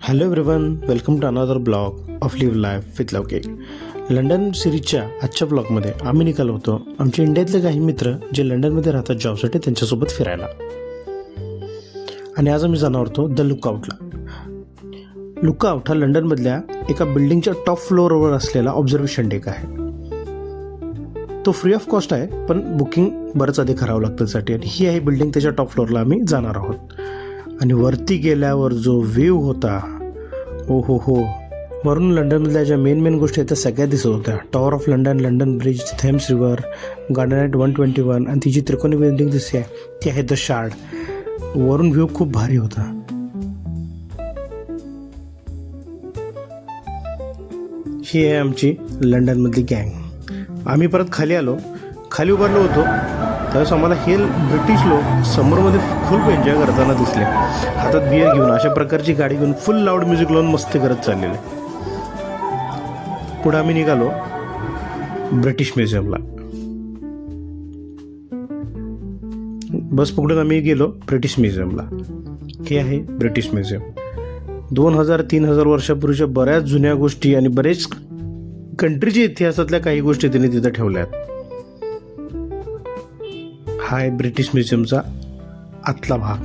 Hello everyone, welcome to another blog of live life with Lovecake. London सिरीजच्या आजच्या ब्लॉगमध्ये आम्ही निघालो होतो आमच्या इंडियातले काही मित्र जे लंडनमध्ये राहतात जॉबसाठी त्यांच्यासोबत फिरायला. आणि आज आम्ही जाणार होतो द लुकआउटला. लुकआउट हा लंडनमधल्या एका बिल्डिंगच्या टॉप फ्लोअरवर असलेला ऑब्झर्वेशन डेक आहे. तो फ्री ऑफ कॉस्ट आहे, पण बुकिंग बरंच आधी करावं लागतं त्यासाठी. आणि ही आहे बिल्डिंग, त्याच्या टॉप फ्लोअरला आम्ही जाणार आहोत. आणि वरती गेल्यावर जो व्ह्यू होता, ओ हो, वरून लंडनमधल्या ज्या मेन गोष्टी आहेत त्या सगळ्या दिसत होत्या. Tower of London, London bridge, Thames river, garden at 121 आणि ती जी त्रिकोणी बिल्डिंग दिसते ती आहे द शार्ड. वरून व्ह्यू खूप भारी होता. ही आहे आमची लंडनमधली गँग. आम्ही परत खाली आलो, खाली उभारलो होतो त्यावेळेस आम्हाला हे ब्रिटिश लोक समोरमध्ये फुल एन्जॉय करताना दिसले, हातात बियर घेऊन. अशा प्रकारची गाडी घेऊन फुल लाऊड म्युझिक लावून मस्ती करत चाललेले. पुढे आम्ही निघालो ब्रिटिश म्युझियमला. बस पकडून आम्ही गेलो ब्रिटिश म्युझियमला. हे आहे ब्रिटिश म्युझियम. 2000-3000 वर्षापूर्वीच्या बऱ्याच जुन्या गोष्टी आणि बरेच कंट्रीच्या इतिहासातल्या काही गोष्टी त्यांनी तिथं ठेवल्या आहेत. हा आहे ब्रिटिश म्युझियमचा आतला भाग.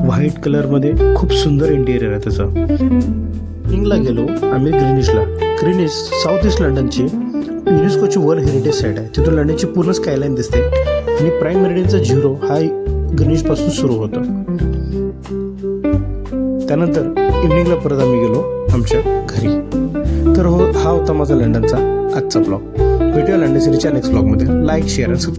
व्हाईट कलरमध्ये खूप सुंदर इंटिरियर आहे त्याचं. इंगला गेलो आम्ही ग्रीनिशला. ग्रीनिश साऊथ ईस्ट लंडनची युनेस्कोची वर्ल्ड हेरिटेज साईट आहे. तिथून लंडनची पूर्ण स्कायलाईन दिसते. आणि प्राईम मेरिडियनचा 0 हा ग्रीनिशपासून सुरू होतो. त्यानंतर इव्हनिंगला परत आम्ही गेलो आमच्या घरी. तर हा होता माझा लंडनचा आजचा ब्लॉग. भेटूया लंडन सिरीजच्या नेक्स्ट ब्लॉगमध्ये. लाईक, शेअर आणि सबस्क्राईब.